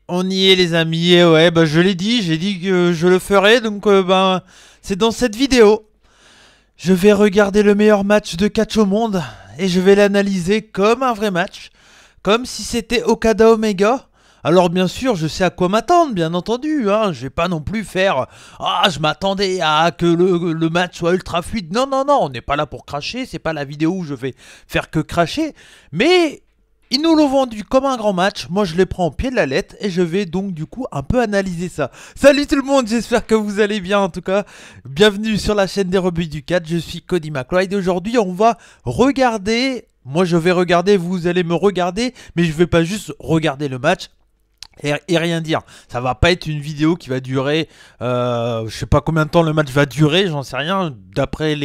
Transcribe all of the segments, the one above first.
on y est les amis, et ouais, bah je l'ai dit, j'ai dit que je le ferais, donc c'est dans cette vidéo. Je vais regarder le meilleur match de catch au monde, et je vais l'analyser comme un vrai match, comme si c'était Okada Omega. Alors bien sûr, je sais à quoi m'attendre, bien entendu, hein. Je vais pas non plus faire « Ah, je m'attendais à que le match soit ultra fluide ». Non, non, non, on n'est pas là pour cracher, c'est pas la vidéo où je vais faire que cracher, mais... ils nous l'ont vendu comme un grand match, moi je les prends au pied de la lettre et je vais donc du coup un peu analyser ça. Salut tout le monde, j'espère que vous allez bien en tout cas. Bienvenue sur la chaîne des rebuts du catch, je suis Cody McLeod et aujourd'hui on va regarder, moi je vais regarder, vous allez me regarder, mais je vais pas juste regarder le match. Et rien dire, ça va pas être une vidéo qui va durer, je sais pas combien de temps le match va durer, j'en sais rien. D'après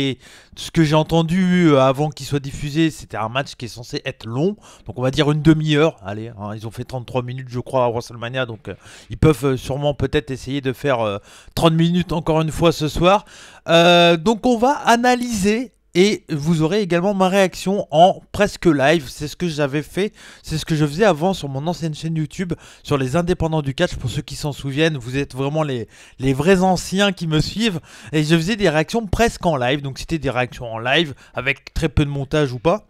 ce que j'ai entendu avant qu'il soit diffusé, c'était un match qui est censé être long, donc on va dire une demi-heure. Allez, hein, ils ont fait 33 minutes je crois à WrestleMania, donc ils peuvent sûrement peut-être essayer de faire 30 minutes encore une fois ce soir. Donc on va analyser. Et vous aurez également ma réaction en presque live, c'est ce que j'avais fait, c'est ce que je faisais avant sur mon ancienne chaîne YouTube, sur les indépendants du catch, pour ceux qui s'en souviennent, vous êtes vraiment les vrais anciens qui me suivent, et je faisais des réactions presque en live, donc c'était des réactions en live, avec très peu de montage ou pas.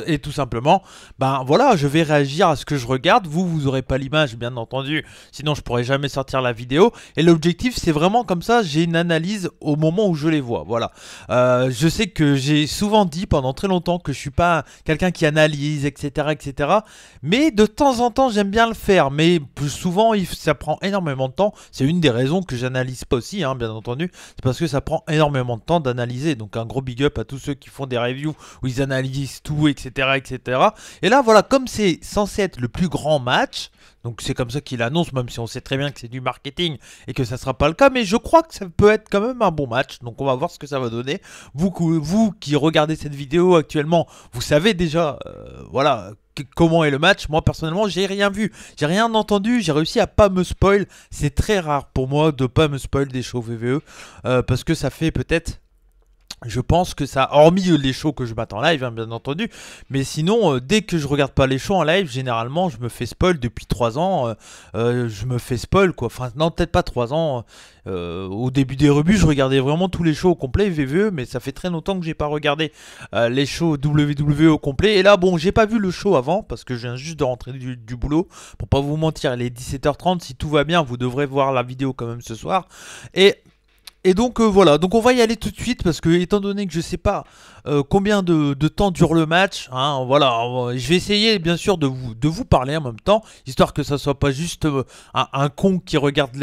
Et tout simplement, ben voilà, je vais réagir à ce que je regarde. Vous aurez pas l'image, bien entendu, sinon je pourrais jamais sortir la vidéo. Et l'objectif, c'est vraiment comme ça, j'ai une analyse au moment où je les vois. Voilà. Je sais que j'ai souvent dit pendant très longtemps que je suis pas quelqu'un qui analyse, etc., etc. Mais de temps en temps, j'aime bien le faire. Mais plus souvent, ça prend énormément de temps. C'est une des raisons que j'analyse pas aussi, hein, bien entendu. C'est parce que ça prend énormément de temps d'analyser. Donc un gros big up à tous ceux qui font des reviews où ils analysent tout, etc., etc. Et là, voilà, comme c'est censé être le plus grand match, donc c'est comme ça qu'il annonce, même si on sait très bien que c'est du marketing et que ça sera pas le cas, mais je crois que ça peut être quand même un bon match, donc on va voir ce que ça va donner. Vous qui regardez cette vidéo actuellement, vous savez déjà, voilà, comment est le match. Moi personnellement, j'ai rien vu, j'ai rien entendu, j'ai réussi à pas me spoil. C'est très rare pour moi de pas me spoil des shows VVE, parce que ça fait peut-être... je pense que ça, hormis les shows que je mate en live, hein, bien entendu, mais sinon, dès que je regarde pas les shows en live, généralement, je me fais spoil depuis 3 ans. Je me fais spoil, quoi. Enfin, non, peut-être pas 3 ans. Au début des rebuts, je regardais vraiment tous les shows au complet, VVE, mais ça fait très longtemps que j'ai pas regardé les shows WWE au complet. Et là, bon, j'ai pas vu le show avant, parce que je viens juste de rentrer du boulot. Pour pas vous mentir, il est 17h30, si tout va bien, vous devrez voir la vidéo quand même ce soir. Et donc voilà, donc on va y aller tout de suite parce que étant donné que je sais pas combien de temps dure le match, hein, voilà, je vais essayer bien sûr de vous parler en même temps, histoire que ça soit pas juste un con qui regarde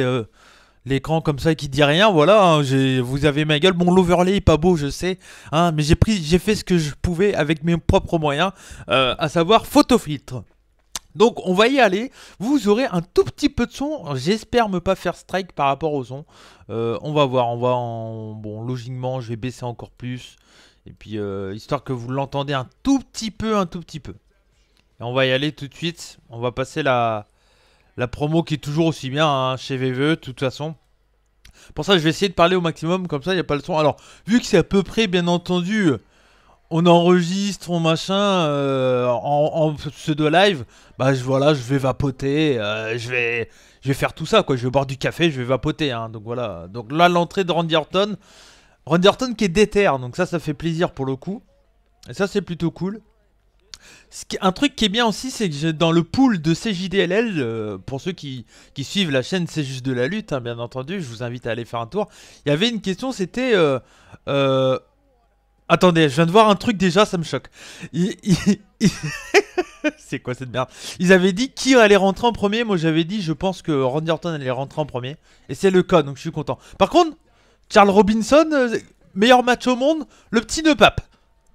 l'écran comme ça et qui dit rien, voilà, hein, vous avez ma gueule, bon l'overlay est pas beau je sais, hein, mais j'ai fait ce que je pouvais avec mes propres moyens, à savoir photofiltre. Donc on va y aller, vous aurez un tout petit peu de son, j'espère ne pas faire strike par rapport au son. On va voir, bon logiquement je vais baisser encore plus. Et puis histoire que vous l'entendez un tout petit peu. Et on va y aller tout de suite, on va passer la promo qui est toujours aussi bien, hein, chez VVE de toute façon. Pour ça je vais essayer de parler au maximum, comme ça il n'y a pas le son. Alors vu que c'est à peu près bien entendu... on enregistre, on machin, en pseudo live, bah voilà, je vais vapoter, je vais faire tout ça, quoi. Je vais boire du café, je vais vapoter, hein. Donc voilà. Donc là, l'entrée de Randy Orton qui est déter, donc ça fait plaisir pour le coup. Et ça, c'est plutôt cool. Un truc qui est bien aussi, c'est que dans le pool de CJDLL, pour ceux qui suivent la chaîne C'est juste de la lutte, hein, bien entendu, je vous invite à aller faire un tour. Il y avait une question, c'était... attendez, je viens de voir un truc déjà, ça me choque. C'est quoi cette merde? Ils avaient dit qui allait rentrer en premier. Moi j'avais dit, je pense que Randy Orton allait rentrer en premier. Et c'est le cas, donc je suis content. Par contre, Charles Robinson, meilleur match au monde, le petit nœud pape.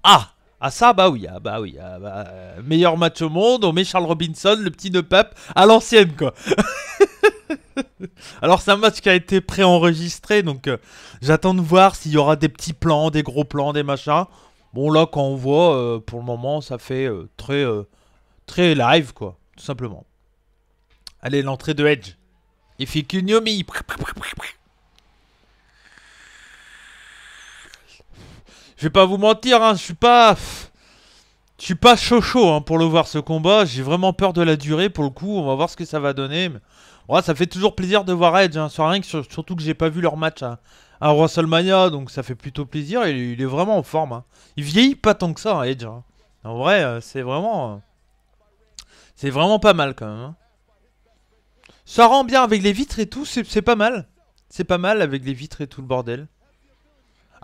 Ah ça, bah oui, meilleur match au monde, on met Charles Robinson, le petit nœud pape, à l'ancienne, quoi. Alors c'est un match qui a été préenregistré, donc j'attends de voir s'il y aura des petits plans, des gros plans, des machins. Bon là quand on voit, pour le moment ça fait très live, quoi, tout simplement. Allez, l'entrée de Edge. If you can know me. Je vais pas vous mentir, hein, je Je suis pas chaud hein, pour le voir ce combat. J'ai vraiment peur de la durée pour le coup. On va voir ce que ça va donner. Mais... ouais, ça fait toujours plaisir de voir Edge. Hein, sur rien que surtout que j'ai pas vu leur match à WrestleMania. Donc ça fait plutôt plaisir. Il est vraiment en forme. Hein. Il vieillit pas tant que ça, hein, Edge. Hein. En vrai, c'est vraiment pas mal quand même. Hein. Ça rend bien avec les vitres et tout. C'est pas mal. C'est pas mal avec les vitres et tout le bordel.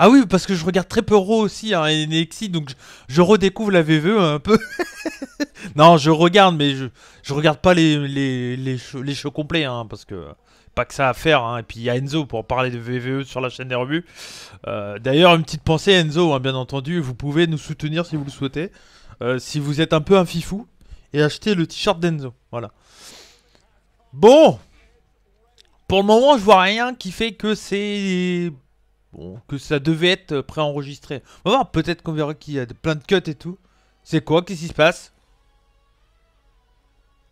Ah oui, parce que je regarde très peu Raw aussi, hein, et NXT, donc je redécouvre la VVE un peu. Non, je regarde, mais je regarde pas les shows complets, hein, parce que pas que ça à faire. Hein. Et puis il y a Enzo pour parler de VVE sur la chaîne des revues. D'ailleurs, une petite pensée, Enzo, hein, bien entendu, vous pouvez nous soutenir si vous le souhaitez. Si vous êtes un peu un fifou, et acheter le t-shirt d'Enzo. Voilà. Bon, pour le moment, je vois rien qui fait que c'est... bon, que ça devait être préenregistré. On va voir, peut-être qu'on verra qu'il y a plein de cuts et tout. C'est quoi? Qu'est-ce qui se passe?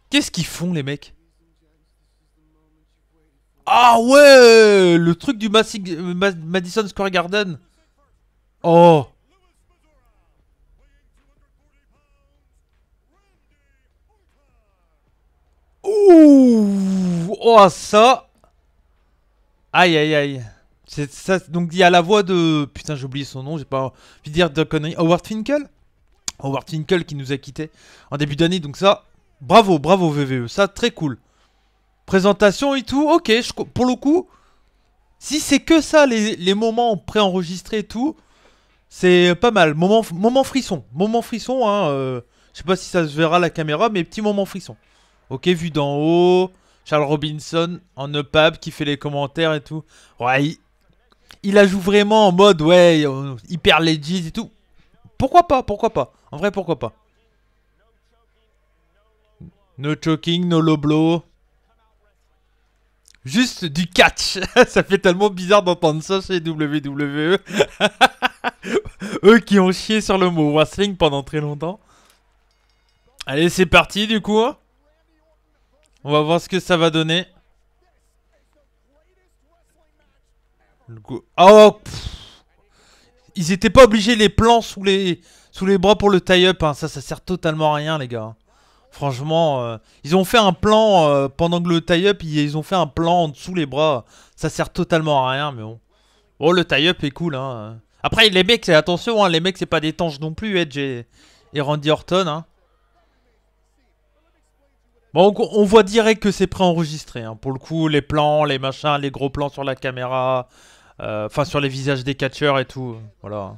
Qu'est-ce qu'ils font, les mecs? Ah ouais! Le truc du Madison Square Garden. Oh! Ouh! Oh, ça! Aïe, aïe, aïe. C'est ça, donc il y a la voix de... putain, j'ai oublié son nom, j'ai pas envie de dire de conneries. Howard Finkel? Howard Finkel qui nous a quittés en début d'année, donc ça... bravo, bravo VVE, ça, très cool. Présentation et tout, ok, pour le coup... si c'est que ça, les moments préenregistrés et tout... c'est pas mal. Moment frisson. Moment frisson, hein. Je sais pas si ça se verra à la caméra, mais petit moment frisson. Ok, vu d'en haut... Charles Robinson en EPAB qui fait les commentaires et tout. Ouais, il la joue vraiment en mode, ouais, hyper legit et tout. Pourquoi pas, pourquoi pas. En vrai, pourquoi pas. No choking, no low blow. Juste du catch. Ça fait tellement bizarre d'entendre ça chez WWE. Eux qui ont chié sur le mot wrestling pendant très longtemps. Allez, c'est parti du coup. On va voir ce que ça va donner. Oh, ils étaient pas obligés les plans sous les bras pour le tie-up. Hein. Ça sert totalement à rien, les gars. Franchement, ils ont fait un plan pendant que le tie-up, ils ont fait un plan en dessous les bras. Ça sert totalement à rien, mais bon. Oh, le tie-up est cool, hein. Après, les mecs, attention, hein, les mecs, c'est pas des tanches non plus, Edge et Randy Orton, hein. Bon, on voit direct que c'est préenregistré, hein. Pour le coup, les plans, les machins, les gros plans sur la caméra, enfin sur les visages des catcheurs et tout. Voilà.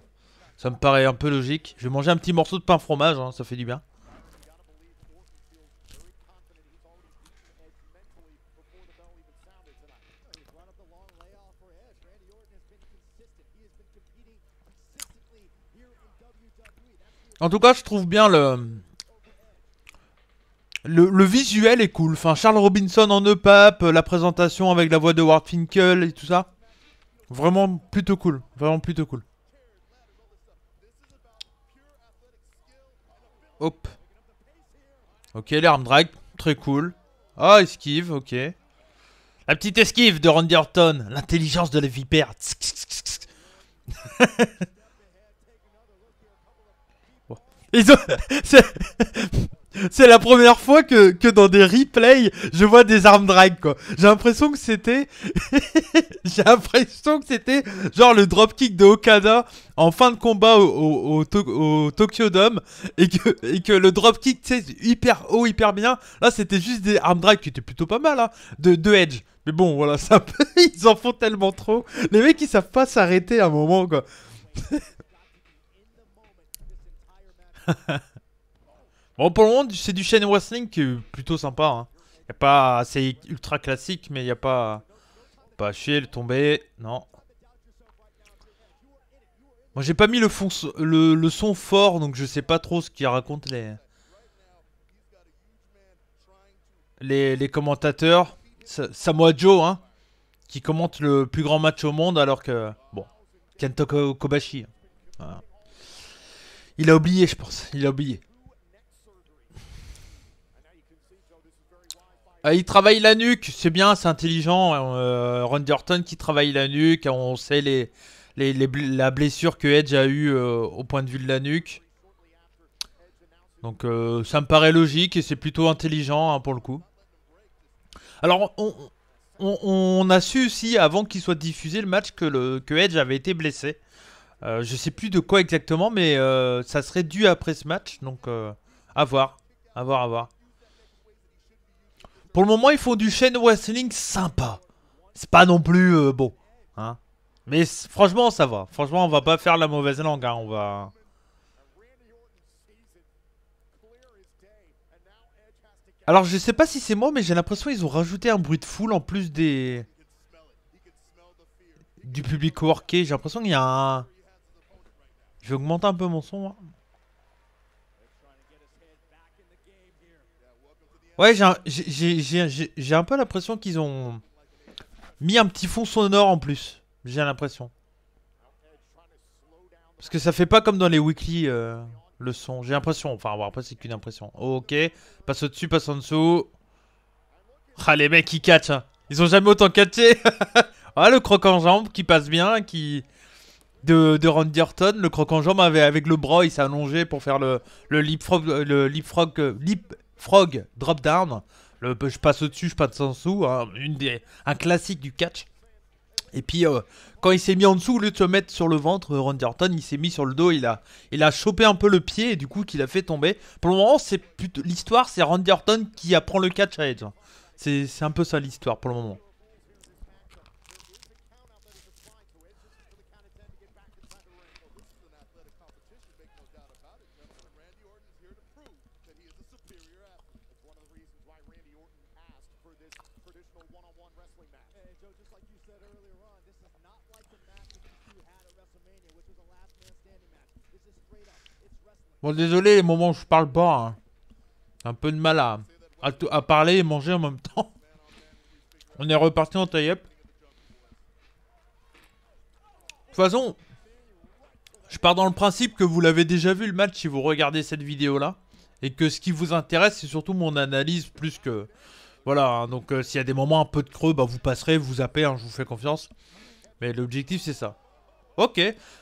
Ça me paraît un peu logique. Je vais manger un petit morceau de pain fromage, hein, ça fait du bien. En tout cas, je trouve bien le visuel est cool. Enfin, Charles Robinson en EPAP, la présentation avec la voix de Howard Finkel et tout ça. Vraiment plutôt cool. Vraiment plutôt cool. Hop. Ok, les arm drag, très cool. Ah, esquive, ok. La petite esquive de Randy Orton. L'intelligence de la vipère. Ils ont... C'est la première fois que dans des replays, je vois des armes drag, quoi. J'ai l'impression que c'était... J'ai l'impression que c'était genre le dropkick de Okada en fin de combat au Tokyo Dome et que le dropkick, tu sais, hyper haut, hyper bien. Là, c'était juste des arm drag qui étaient plutôt pas mal, hein, de Edge. Mais bon, voilà, ça, ils en font tellement trop. Les mecs, ils savent pas s'arrêter à un moment, quoi. Bon, pour le moment, c'est du chaîne wrestling qui est plutôt sympa. Hein. Y a pas, c'est ultra classique, mais y a pas à chier, le tomber, non. Moi, j'ai pas mis le son fort, donc je sais pas trop ce qu'ils racontent les commentateurs. Samoa Joe, hein, qui commente le plus grand match au monde, alors que bon, Kento Kobashi. Hein. Voilà. Il a oublié, je pense. Il a oublié. Il travaille la nuque, c'est bien, c'est intelligent. Randy Orton qui travaille la nuque, on sait la blessure que Edge a eue au point de vue de la nuque. Donc ça me paraît logique et c'est plutôt intelligent hein, pour le coup. Alors on a su aussi avant qu'il soit diffusé le match que Edge avait été blessé. Je sais plus de quoi exactement mais ça serait dû après ce match. Donc à voir. À voir, à voir. Pour le moment ils font du chain wrestling sympa. C'est pas non plus bon. Hein. Mais franchement ça va. Franchement on va pas faire la mauvaise langue. Hein. On va... Alors je sais pas si c'est moi mais j'ai l'impression qu'ils ont rajouté un bruit de foule en plus du public worké. J'ai l'impression qu'il y a un... Je vais augmenter un peu mon son. Moi. Ouais j'ai un peu l'impression qu'ils ont mis un petit fond sonore en plus. J'ai l'impression. Parce que ça fait pas comme dans les weekly le son. J'ai l'impression. Enfin bon, après c'est qu'une impression. Ok. Passe au-dessus, passe en dessous. Ah les mecs ils catchent. Hein. Ils ont jamais autant catché. Ah le croc en jambe qui passe bien. Qui... De Randy Orton. Le croc en jambe avec le bras il s'est allongé pour faire le leapfrog drop down. Je passe au-dessus, je passe en dessous. Hein, un classique du catch. Et puis quand il s'est mis en dessous, au lieu de se mettre sur le ventre, Randy Orton, il s'est mis sur le dos, il a chopé un peu le pied et du coup qu'il a fait tomber. Pour le moment, c'est plutôt l'histoire, c'est Randy Orton qui apprend le catch à Edge. C'est un peu ça l'histoire pour le moment. Bon, désolé les moments où je parle pas. Hein. Un peu de mal à parler et manger en même temps. On est reparti en tie-up. De toute façon, je pars dans le principe que vous l'avez déjà vu le match si vous regardez cette vidéo-là. Et que ce qui vous intéresse, c'est surtout mon analyse plus que... Voilà, hein, donc s'il y a des moments un peu de creux, bah, vous passerez, vous zappez, hein, je vous fais confiance. Mais l'objectif, c'est ça. Ok,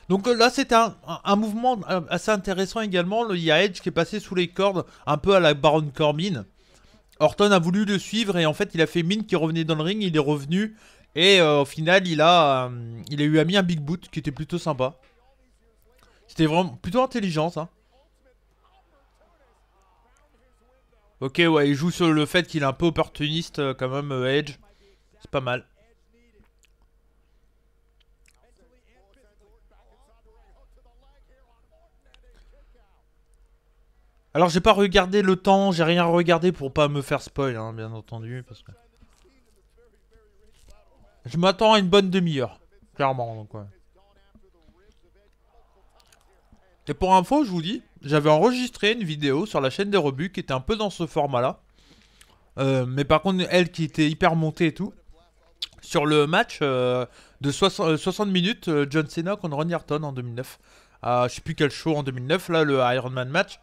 donc là c'était un mouvement assez intéressant également. Il y a Edge qui est passé sous les cordes, un peu à la Baron Corbin. Orton a voulu le suivre et en fait il a fait mine qu'il revenait dans le ring, il est revenu. Et au final il a eu mis un big boot qui était plutôt sympa. C'était vraiment plutôt intelligent ça. Ok ouais, il joue sur le fait qu'il est un peu opportuniste quand même Edge. C'est pas mal. Alors j'ai pas regardé le temps, j'ai rien regardé pour pas me faire spoil, hein, bien entendu. Parce que... Je m'attends à une bonne demi-heure, clairement. Donc, ouais. Et pour info, je vous dis, j'avais enregistré une vidéo sur la chaîne des rebuts qui était un peu dans ce format-là. Mais par contre, elle qui était hyper montée et tout. Sur le match de 60 minutes, John Cena contre Randy Orton en 2009. Je sais plus quel show en 2009, là, le Iron Man match.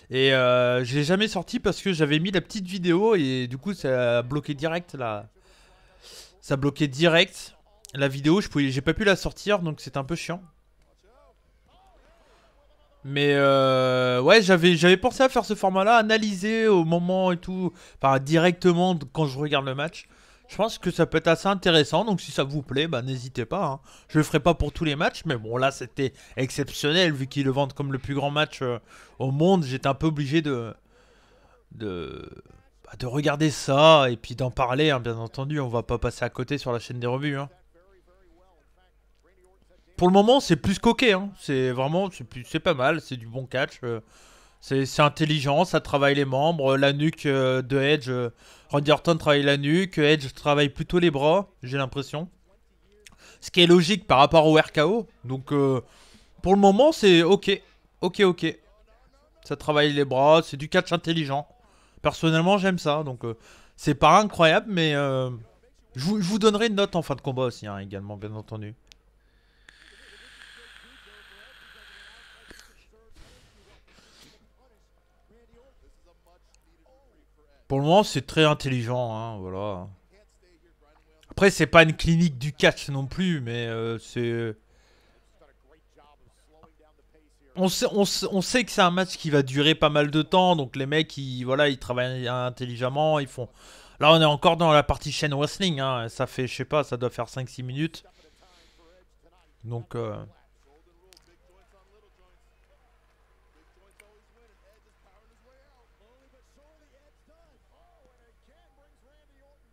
Et je l'ai jamais sorti parce que j'avais mis la petite vidéo et du coup ça a bloqué direct la... Ça a bloqué direct la vidéo, j'ai pas pu la sortir donc c'était un peu chiant. Mais ouais, j'avais pensé à faire ce format-là, analyser au moment et tout, enfin directement quand je regarde le match. Je pense que ça peut être assez intéressant, donc si ça vous plaît, bah n'hésitez pas. Hein. Je le ferai pas pour tous les matchs, mais bon là c'était exceptionnel vu qu'ils le vendent comme le plus grand match au monde. J'étais un peu obligé de regarder ça et puis d'en parler, hein, bien entendu. On va pas passer à côté sur la chaîne des revues. Hein. Pour le moment, c'est plus coquet. Hein. C'est vraiment, c'est pas mal. C'est du bon catch. C'est intelligent. Ça travaille les membres. La nuque de Edge. Randy Orton travaille la nuque. Edge travaille plutôt les bras. J'ai l'impression. Ce qui est logique par rapport au RKO. Donc, pour le moment, c'est ok. Ok. Ça travaille les bras. C'est du catch intelligent. Personnellement, j'aime ça. Donc, c'est pas incroyable, mais je vous donnerai une note en fin de combat aussi, hein, également, bien entendu. Pour le moment, c'est très intelligent, hein, voilà. Après, c'est pas une clinique du catch non plus, mais c'est... on sait que c'est un match qui va durer pas mal de temps, donc les mecs, voilà, ils travaillent intelligemment, ils font... Là, on est encore dans la partie chaîne wrestling, hein. Ça fait, je sais pas, ça doit faire 5-6 minutes. Donc...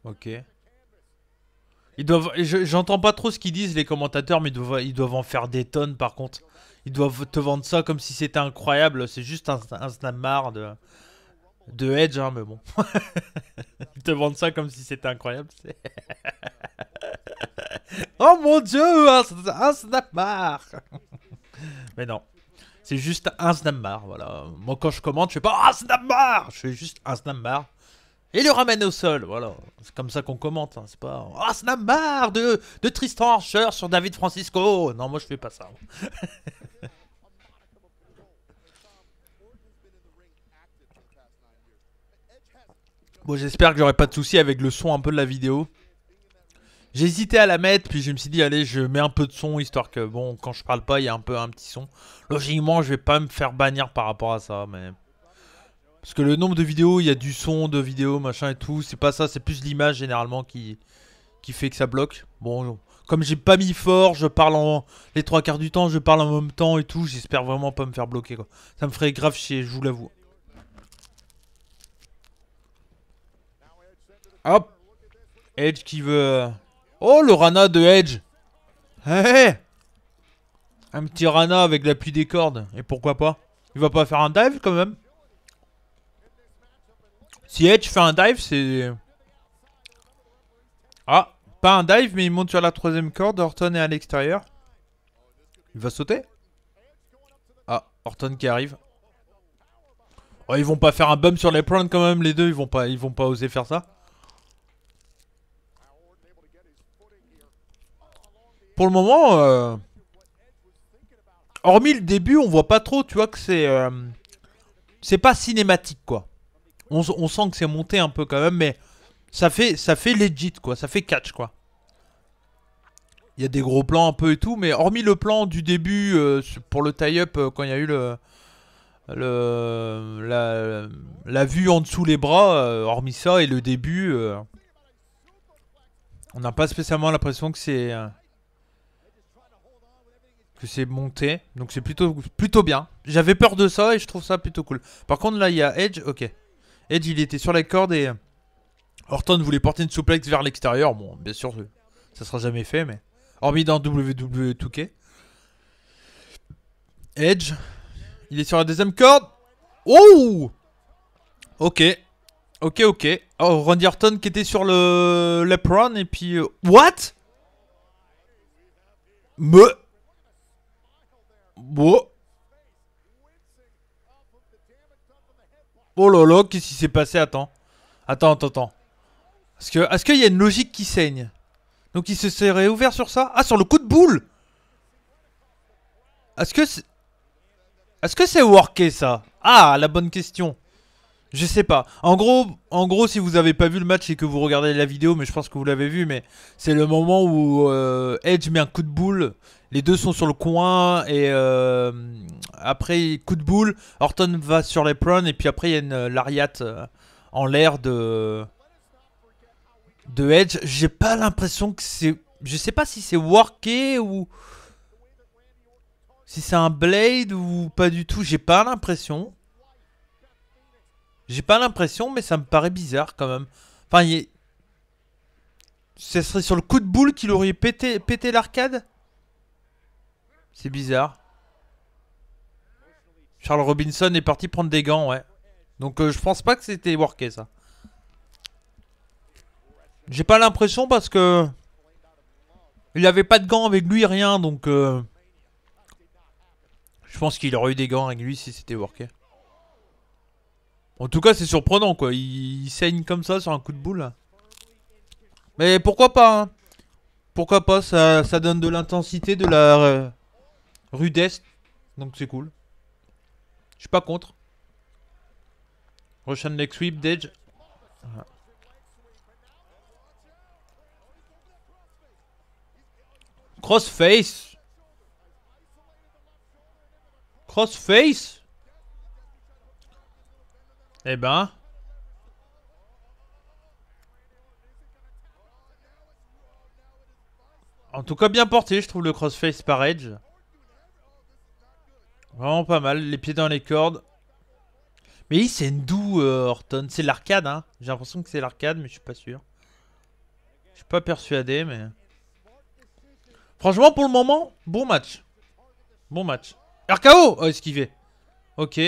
Ok. Ils doivent, j'entends pas trop ce qu'ils disent les commentateurs, mais ils doivent en faire des tonnes par contre. Ils doivent te vendre ça comme si c'était incroyable. C'est juste un snap de Edge, hein, mais bon. Ils te vendent ça comme si c'était incroyable. Oh mon dieu, un snap. Mais non, c'est juste un snap, voilà. Moi quand je commente, je fais pas un snap, je fais juste un snap. Et le ramène au sol, voilà. C'est comme ça qu'on commente, hein. C'est pas... Ah, c'est la marre de Tristan Archer sur David Francisco. Non, moi je fais pas ça. Bon, j'espère que j'aurai pas de soucis avec le son un peu de la vidéo. J'ai hésité à la mettre, puis je me suis dit, allez, je mets un peu de son, histoire que, bon, quand je parle pas, il y a un peu un petit son. Logiquement, je vais pas me faire bannir par rapport à ça, mais... Parce que le nombre de vidéos, il y a du son de vidéos, machin et tout. C'est pas ça, c'est plus l'image généralement qui fait que ça bloque. Bon, comme j'ai pas mis fort, je parle en... Les 3 quarts du temps, je parle en même temps et tout. J'espère vraiment pas me faire bloquer, quoi. Ça me ferait grave chier, je vous l'avoue. Hop. Edge qui veut... Oh, le Rana de Edge. Hé, un petit Rana avec l'appui des cordes. Et pourquoi pas? Il va pas faire un dive quand même? Si Edge fait un dive, c'est... Ah, pas un dive, mais il monte sur la 3ème corde. Orton est à l'extérieur. Il va sauter? Ah, Orton qui arrive. Oh, ils vont pas faire un bump sur les prone quand même, les deux. Ils vont pas oser faire ça. Pour le moment, hormis le début, on voit pas trop, tu vois, que c'est pas cinématique, quoi. On sent que c'est monté un peu quand même, mais ça fait legit, quoi. Ça fait catch, quoi. Il y a des gros plans un peu et tout, mais hormis le plan du début pour le tie-up quand il y a eu la vue en dessous les bras, hormis ça et le début, on n'a pas spécialement l'impression que c'est monté. Donc c'est plutôt bien. J'avais peur de ça et je trouve ça plutôt cool. Par contre là il y a Edge, ok. Edge il était sur la corde et Orton voulait porter une souplex vers l'extérieur. Bon bien sûr ça sera jamais fait mais... Hormis dans WWE 2K. Edge, il est sur la 2ème corde. Oh, ok. Ok. Oh, Randy Orton qui était sur le Lepron et puis... what? Bon. Oh là là, qu'est-ce qui s'est passé? Attends. Est-ce qu'il y a une logique qui saigne? Donc il se serait ouvert sur ça? Ah, sur le coup de boule. Est-ce que c'est worké ça? Ah, la bonne question. Je sais pas. En gros, si vous avez pas vu le match et que vous regardez la vidéo, mais je pense que vous l'avez vu, mais c'est le moment où Edge met un coup de boule. Les deux sont sur le coin et après coup de boule, Orton va sur les prone et puis après il y a une lariat en l'air de Edge. J'ai pas l'impression que c'est... Je sais pas si c'est worké ou... Si c'est un blade ou pas du tout. J'ai pas l'impression. Mais ça me paraît bizarre quand même. Enfin, ce serait sur le coup de boule qu'il aurait pété l'arcade. C'est bizarre. Charles Robinson est parti prendre des gants, ouais. Donc je pense pas que c'était worké ça. J'ai pas l'impression parce que... Il avait pas de gants avec lui, rien, donc... Je pense qu'il aurait eu des gants avec lui si c'était worké. En tout cas, c'est surprenant, quoi. Il saigne comme ça sur un coup de boule. Mais pourquoi pas, hein. Pourquoi pas, ça donne de l'intensité, de la rudesse. Donc c'est cool. Je suis pas contre. Russian leg sweep d'Edge. Voilà. Crossface. Crossface. Eh ben. En tout cas bien porté je trouve le crossface par Edge. Vraiment pas mal, les pieds dans les cordes. Mais oui, c'est Ndou Orton, c'est l'arcade hein. J'ai l'impression que c'est l'arcade mais je suis pas sûr. Je suis pas persuadé mais... Franchement pour le moment, bon match. Bon match. RKO. Oh esquivé. Ok.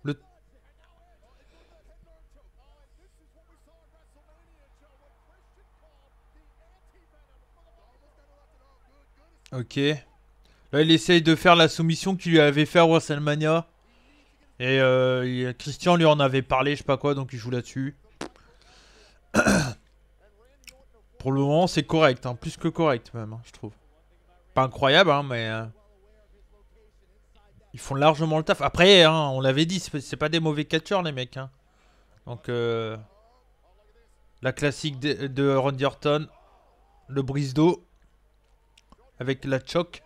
Le... Ok. Là il essaye de faire la soumission qu'il lui avait fait à WrestleMania. Et Christian lui en avait parlé, je sais pas quoi, donc il joue là-dessus. Pour le moment, c'est correct, hein, plus que correct même, hein, je trouve. Pas incroyable, hein, mais ils font largement le taf. Après, hein, on l'avait dit, c'est pas des mauvais catcheurs les mecs. Hein. Donc, la classique de Randy Orton, le brise d'eau avec la choc.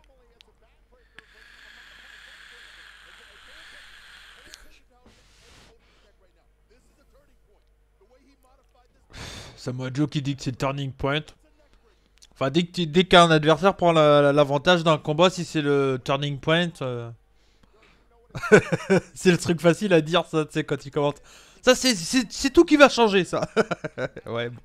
Samoa Joe qui dit que c'est le turning point. Enfin, dès qu'un adversaire prend l'avantage d'un combat, si c'est le turning point, c'est le truc facile à dire, ça, tu sais, quand il commente. Ça, c'est tout qui va changer, ça. Ouais. Bon.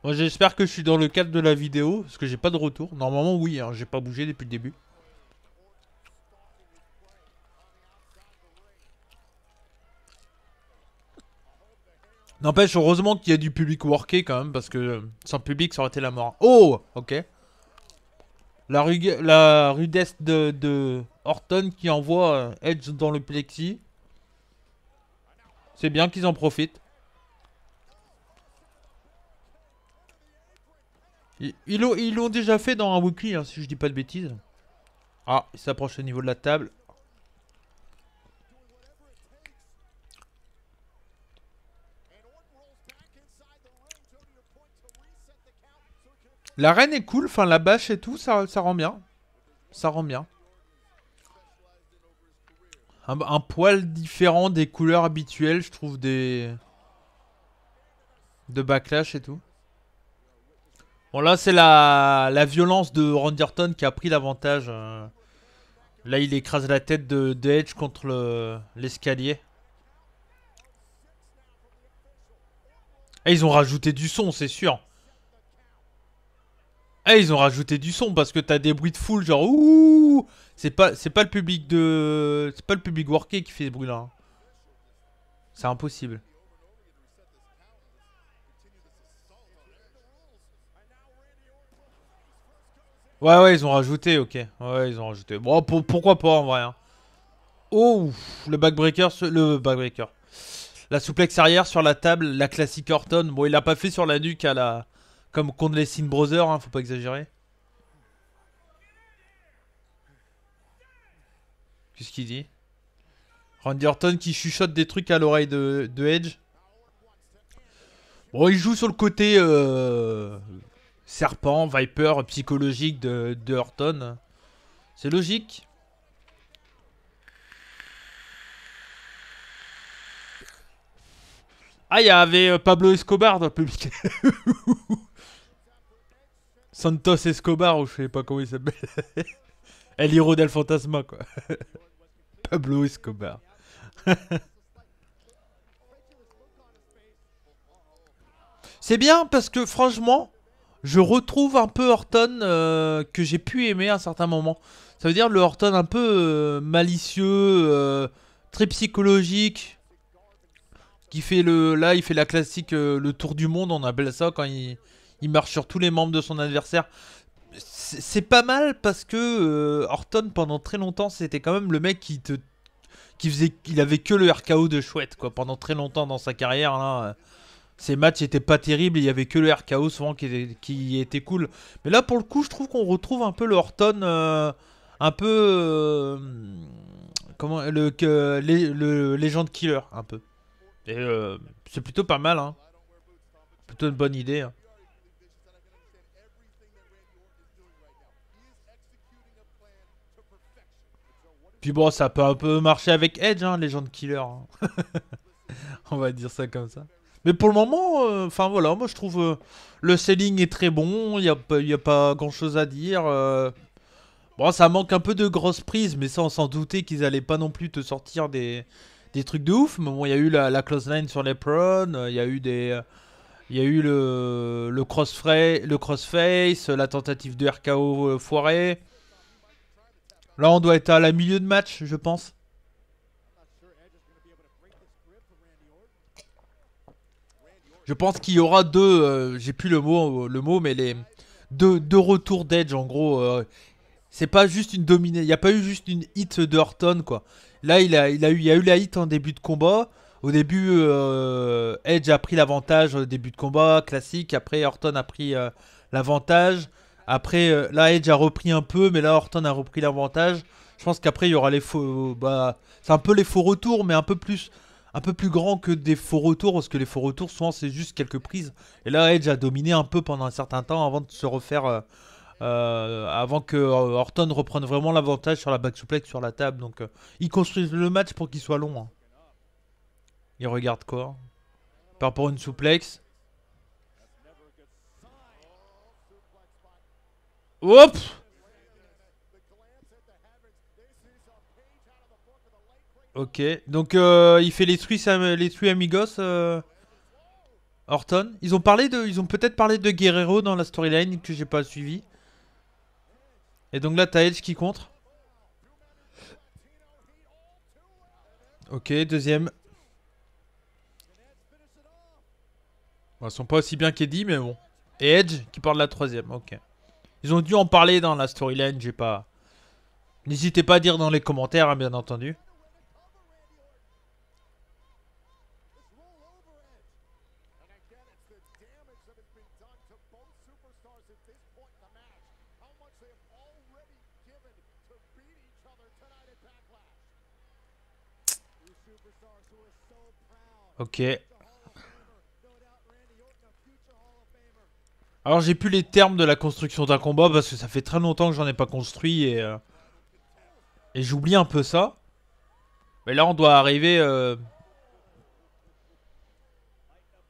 Moi, j'espère que je suis dans le cadre de la vidéo, parce que j'ai pas de retour. Normalement, oui, hein, j'ai pas bougé depuis le début. N'empêche, heureusement qu'il y a du public worké quand même, parce que sans public, ça aurait été la mort. Oh, ok. La rudesse de Orton qui envoie Edge dans le plexi. C'est bien qu'ils en profitent. Ils l'ont déjà fait dans un weekly, hein, si je dis pas de bêtises. Ah, il s'approche au niveau de la table. L'arène est cool, enfin la bâche et tout, ça rend bien. Ça rend bien. Un poil différent des couleurs habituelles, je trouve, de Backlash et tout. Bon, là, c'est la violence de Randy Orton qui a pris l'avantage. Là, il écrase la tête de Edge contre l'escalier. Et ils ont rajouté du son, c'est sûr. Eh, ils ont rajouté du son parce que t'as des bruits de foule, genre ouh. C'est pas le public de. C'est pas le public worké qui fait ce bruit là. Hein. C'est impossible. Ouais, ils ont rajouté, ok. Ouais, ils ont rajouté. Bon, pourquoi pas en vrai. Hein. Oh, le backbreaker. Le backbreaker. La souplex arrière sur la table, la classique Orton. Bon, il l'a pas fait sur la nuque à la. Comme contre les Sin Brothers, hein, faut pas exagérer. Qu'est-ce qu'il dit? Randy Orton qui chuchote des trucs à l'oreille de Edge. Bon, il joue sur le côté serpent, Viper, psychologique de Orton. C'est logique. Ah, il y avait Pablo Escobar dans le public. Santos Escobar, ou je sais pas comment il s'appelle. El Hiro del Fantasma, quoi. Pablo Escobar. C'est bien parce que franchement, je retrouve un peu Orton que j'ai pu aimer à un certain moment. Ça veut dire le Orton un peu malicieux, très psychologique, qui fait là il fait la classique le tour du monde, on appelle ça quand il marche sur tous les membres de son adversaire. C'est pas mal parce que Orton pendant très longtemps c'était quand même le mec il avait que le RKO de chouette quoi pendant très longtemps dans sa carrière là. Ces matchs étaient pas terribles, il y avait que le RKO souvent qui était cool. Mais là pour le coup je trouve qu'on retrouve un peu le Orton un peu comment le Legend Killer un peu. Et c'est plutôt pas mal hein. Plutôt une bonne idée. Hein. Puis bon, ça peut un peu marcher avec Edge, hein, Legend Killer. Hein. On va dire ça comme ça. Mais pour le moment, enfin voilà, moi je trouve le selling est très bon. Y a pas grand chose à dire. Bon, ça manque un peu de grosses prises, mais ça on s'en doutait qu'ils allaient pas non plus te sortir des trucs de ouf. Mais bon, il y a eu la close line sur les prunes, il y a eu il y a eu le crossface, la tentative de RKO foirée. Là, on doit être à la milieu de match, je pense. Je pense qu'il y aura deux, j'ai plus le mot, mais les deux retours d'Edge en gros. C'est pas juste une dominée, il n'y a pas eu juste une hit de Orton quoi. Là, il y a eu la hit en début de combat. Au début, Edge a pris l'avantage au début de combat classique. Après, Orton a pris l'avantage. Après, là, Edge a repris un peu, mais là, Orton a repris l'avantage. Je pense qu'après, il y aura les faux. Bah, c'est un peu les faux retours, mais un peu plus grand que des faux retours, parce que les faux retours, souvent, c'est juste quelques prises. Et là, Edge a dominé un peu pendant un certain temps avant de se refaire. Avant que Orton reprenne vraiment l'avantage sur la back suplex sur la table. Donc, ils construisent le match pour qu'il soit long. Hein. Ils regardent quoi par rapport à une suplex. Hop. Ok, donc il fait les Three Amigos, Orton. Ils ont peut-être parlé de Guerrero dans la storyline que j'ai pas suivi. Et donc là, t'as Edge qui contre. Ok, deuxième. Bon, ils sont pas aussi bien qu'Eddie, mais bon. Et Edge qui parle de la troisième, ok. Ils ont dû en parler dans la storyline, j'ai pas... N'hésitez pas à dire dans les commentaires, hein, bien entendu. Ok. Alors j'ai plus les termes de la construction d'un combat parce que ça fait très longtemps que j'en ai pas construit et j'oublie un peu ça. Mais là on doit arriver...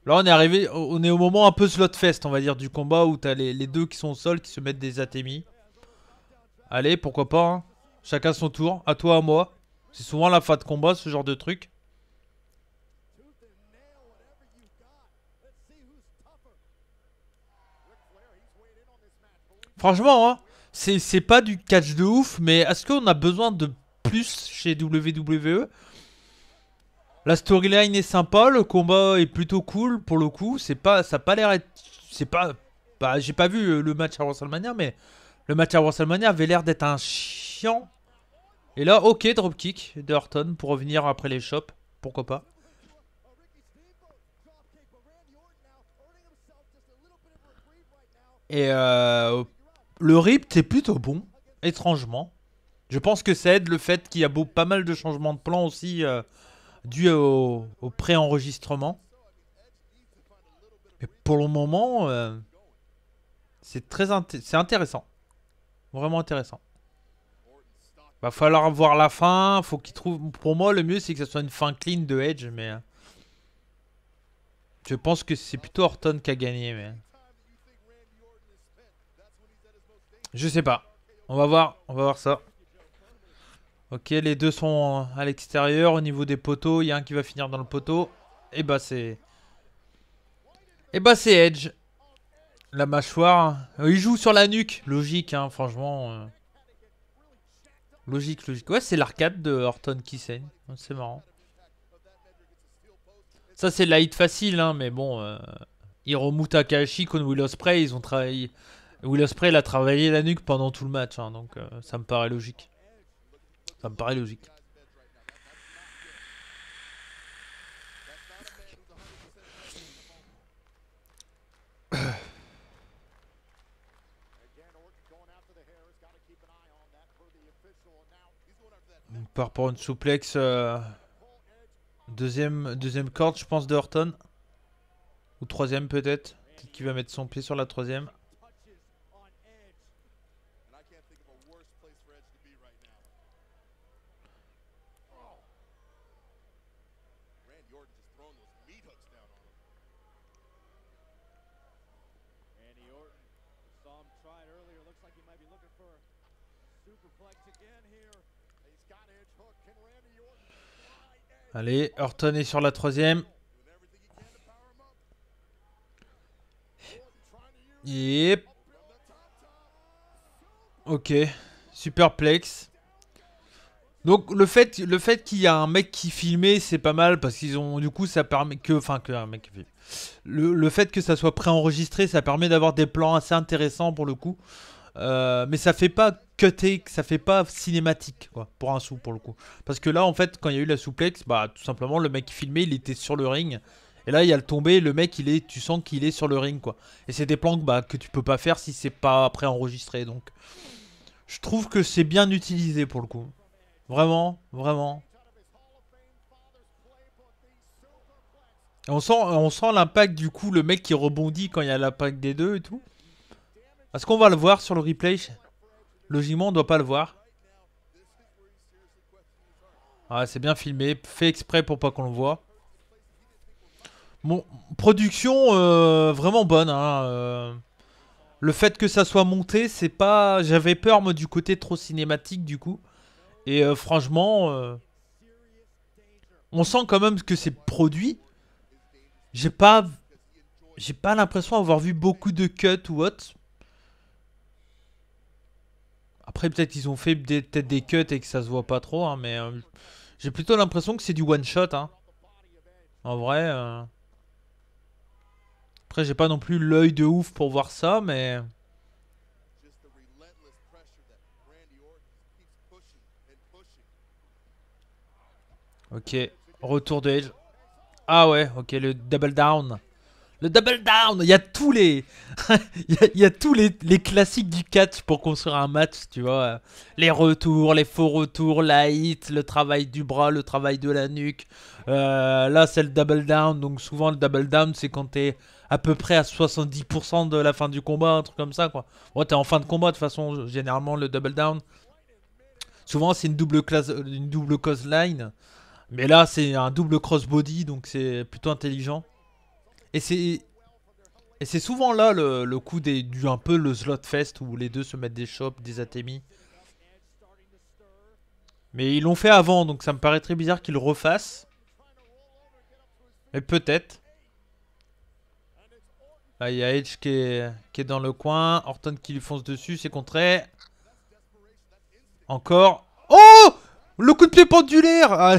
Là on est au moment un peu slotfest on va dire du combat où t'as les deux qui sont au sol qui se mettent des atémis. Allez pourquoi pas hein. Chacun son tour, à toi à moi. C'est souvent la fin de combat ce genre de truc. Franchement, hein, c'est pas du catch de ouf, mais est-ce qu'on a besoin de plus chez WWE? La storyline est sympa, le combat est plutôt cool pour le coup. C'est pas, ça a pas l'air être, c'est pas, bah j'ai pas vu le match à WrestleMania, mais le match à WrestleMania avait l'air d'être un chiant. Et là, ok, dropkick de Orton pour revenir après les chops, pourquoi pas. Et le rip c'est plutôt bon, étrangement. Je pense que ça aide le fait qu'il y a pas mal de changements de plan aussi dû au pré-enregistrement. Mais pour le moment, c'est intéressant. Vraiment intéressant. Va falloir voir la fin. Faut qu'il trouve. Pour moi, le mieux c'est que ce soit une fin clean de Edge, mais je pense que c'est plutôt Orton qui a gagné. Mais je sais pas. On va voir ça. Ok, les deux sont à l'extérieur. Au niveau des poteaux, il y a un qui va finir dans le poteau. Et bah c'est... Et bah c'est Edge. La mâchoire. Il joue sur la nuque. Logique, hein, franchement. Logique, logique. Ouais, c'est l'arcade de Orton qui saigne. C'est marrant. Ça, c'est la hit facile, hein, mais bon. Hiromu Takahashi contre Will Ospreay, ils ont travaillé... Will Ospreay, il a travaillé la nuque pendant tout le match, hein, donc ça me paraît logique. Ça me paraît logique. Par rapport à une souplex, deuxième corde, je pense, de Orton. Ou troisième peut-être. Peut-être qu'il va mettre son pied sur la troisième. Allez, Orton est sur la troisième. Yep. Ok. Superplex. Donc le fait qu'il y a un mec qui filmait, c'est pas mal parce qu'ils ont du coup ça permet que un mec qui filme. Le fait que ça soit préenregistré, ça permet d'avoir des plans assez intéressants pour le coup. Mais ça fait pas cuté, ça fait pas cinématique quoi, pour un sou pour le coup. Parce que là en fait quand il y a eu la souplex, bah tout simplement le mec qui filmait, il était sur le ring. Et là il y a le tombé, le mec tu sens qu'il est sur le ring quoi. Et c'est des plans que tu peux pas faire si c'est pas préenregistré donc. Je trouve que c'est bien utilisé pour le coup. Vraiment, vraiment. On sent l'impact du coup, le mec qui rebondit quand il y a l'impact des deux et tout. Est-ce qu'on va le voir sur le replay? Logiquement, on doit pas le voir. Ah, c'est bien filmé, fait exprès pour pas qu'on le voit. Bon, production vraiment bonne. Hein, le fait que ça soit monté, c'est pas... J'avais peur moi du côté trop cinématique du coup. Et franchement, on sent quand même que c'est produit. J'ai pas l'impression d'avoir vu beaucoup de cuts ou autre. Après, peut-être qu'ils ont fait peut-être des cuts et que ça se voit pas trop, hein, mais j'ai plutôt l'impression que c'est du one shot. Hein. En vrai. Après, j'ai pas non plus l'œil de ouf pour voir ça, mais. Ok, retour de Edge. Ah ouais, ok, le double down. Le double down, il y a tous les, il y a tous les classiques du catch pour construire un match, tu vois. Les retours, les faux retours, la hit, le travail du bras, le travail de la nuque. Là, c'est le double down, donc souvent le double down, c'est quand t'es à peu près à 70% de la fin du combat, un truc comme ça, quoi. Bon, t'es en fin de combat de toute façon, généralement le double down. Souvent, c'est une double cause line, mais là, c'est un double crossbody, donc c'est plutôt intelligent. Et c'est souvent là le coup du un peu le slot fest où les deux se mettent des chops, des atémis. Mais ils l'ont fait avant, donc ça me paraît très bizarre qu'ils le refassent. Mais peut-être. Là, il y a Edge qui est dans le coin. Orton qui lui fonce dessus, c'est contré. Encore. Oh! Le coup de pied pendulaire. Ah,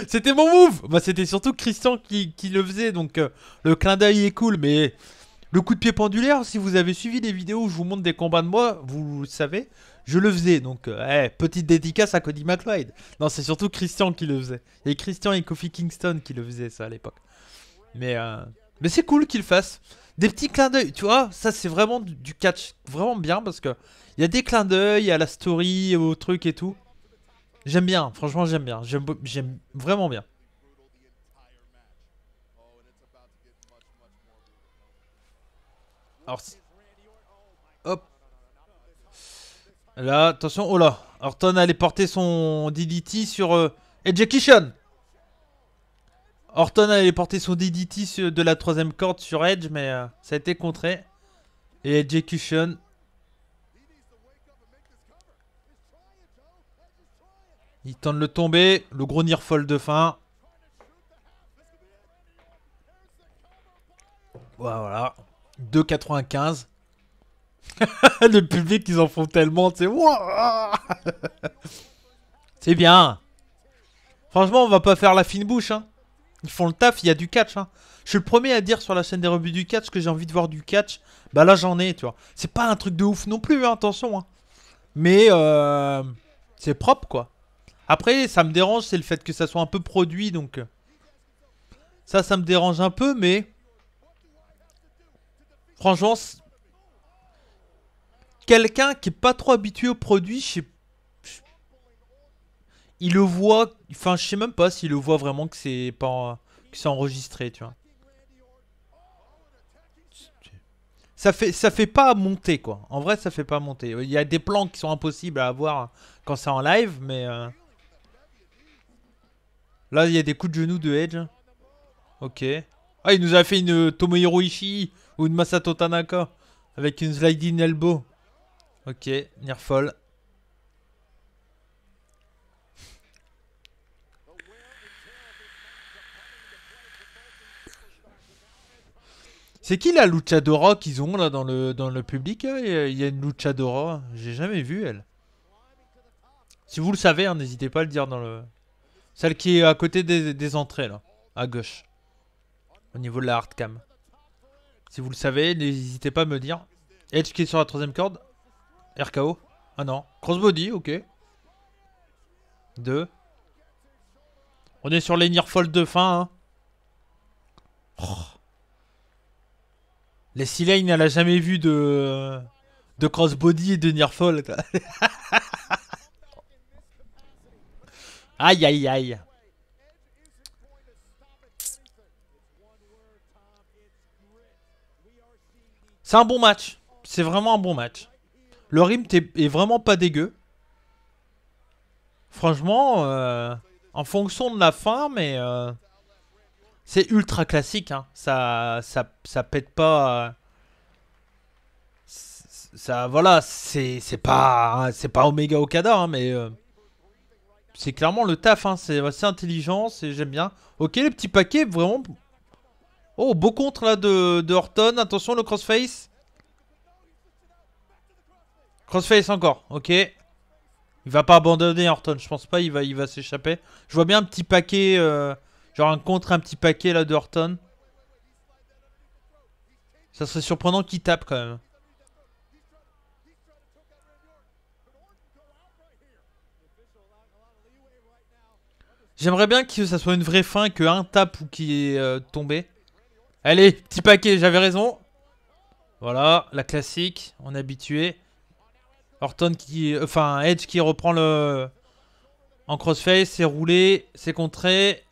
c'était mon move. Bah, c'était surtout Christian qui le faisait, donc le clin d'œil est cool, mais le coup de pied pendulaire, si vous avez suivi les vidéos où je vous montre des combats de moi, vous le savez, je le faisais. Donc, petite dédicace à Cody McLeod. Non, c'est surtout Christian qui le faisait. Il y a Christian et Kofi Kingston qui le faisaient ça à l'époque. Mais c'est cool qu'il le fasse. Des petits clins d'œil, tu vois, ça c'est vraiment du catch. Vraiment bien parce que il y a des clins d'œil à la story, au truc et tout. J'aime bien, franchement j'aime bien. J'aime vraiment bien. Alors, hop. Là, attention, oh là. Orton allait porter son DDT sur Execution. Orton allait porter son DDT de la troisième corde sur Edge, mais ça a été contré. Et Execution. Il tente de le tomber. Le gros nearfall de fin. Voilà. 2,95. Le public, ils en font tellement. C'est c'est bien. Franchement, on va pas faire la fine bouche. Hein. Ils font le taf, il y a du catch. Hein. Je suis le premier à dire sur la chaîne des rebuts du catch que j'ai envie de voir du catch. Bah là, j'en ai, tu vois. C'est pas un truc de ouf non plus, hein, attention. Hein. Mais c'est propre, quoi. Après, ça me dérange, c'est le fait que ça soit un peu produit, donc... ça me dérange un peu, mais... Franchement, quelqu'un qui est pas trop habitué au produit, il le voit... Enfin, je sais même pas s'il le voit vraiment que c'est pas... que c'est enregistré, tu vois. ça fait pas monter quoi. En vrai, ça fait pas monter. Il y a des plans qui sont impossibles à avoir quand c'est en live, mais là, il y a des coups de genoux de Edge. Ok. Ah, il nous a fait une Tomohiro Ishii ou une Masato Tanaka avec une sliding elbow. Ok, near fall. C'est qui la luchadora qu'ils ont là dans le public? Il y a une luchadora. J'ai jamais vu elle. Si vous le savez, hein, n'hésitez pas à le dire dans le... Celle qui est à côté des entrées là. À gauche. Au niveau de la hardcam. Si vous le savez, n'hésitez pas à me dire. Edge qui est sur la troisième corde. RKO. Ah non. Crossbody, ok. 2. On est sur les near fall de fin. Hein. Oh. Les C-Lane, elle a jamais vu de crossbody et de near fall. Aïe aïe aïe. C'est un bon match. C'est vraiment un bon match. Le rythme est vraiment pas dégueu. Franchement, en fonction de la fin, mais c'est ultra classique. Hein. Ça pète pas. Ça, voilà, c'est pas Omega Okada, hein, mais c'est clairement le taf. Hein. C'est assez intelligent, j'aime bien. Ok, le petit paquet, vraiment. Oh, beau contre là de Orton. Attention, le crossface. Crossface encore, ok. Il va pas abandonner Orton, je pense pas, il va s'échapper. Je vois bien un petit paquet, genre un contre un petit paquet là de Orton. Ça serait surprenant qu'il tape quand même. J'aimerais bien que ça soit une vraie fin, que un tape ou qui est tombé. Allez, petit paquet, j'avais raison. Voilà, la classique, on est habitué. Orton qui... Enfin, Edge qui reprend le... En crossface, c'est roulé, c'est contré.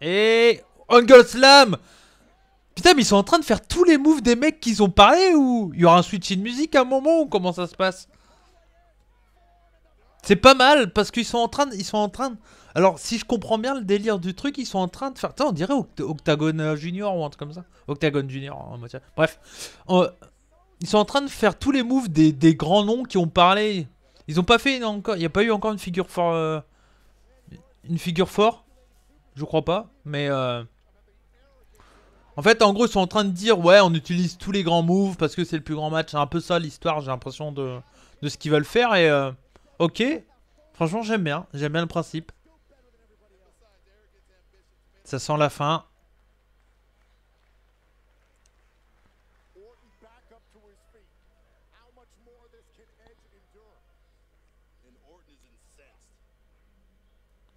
Et... Angle Slam. Putain, mais ils sont en train de faire tous les moves des mecs qu'ils ont parlé ou... Il y aura un switch in musique à un moment ou comment ça se passe? C'est pas mal parce qu'ils sont en train de... Alors, si je comprends bien le délire du truc, ils sont en train de faire... Attends, on dirait Octagon Junior ou un truc comme ça. Octagon Junior, en moitié. Bref. Ils sont en train de faire tous les moves des grands noms qui ont parlé. Ils ont pas fait encore... Il n'y a pas eu encore une figure fort... Une figure fort. Je crois pas. Mais... En fait, en gros, ils sont en train de dire... Ouais, on utilise tous les grands moves parce que c'est le plus grand match. C'est un peu ça l'histoire, j'ai l'impression de ce qu'ils veulent faire. Et... Ok. Franchement, j'aime bien. J'aime bien le principe. Ça sent la fin.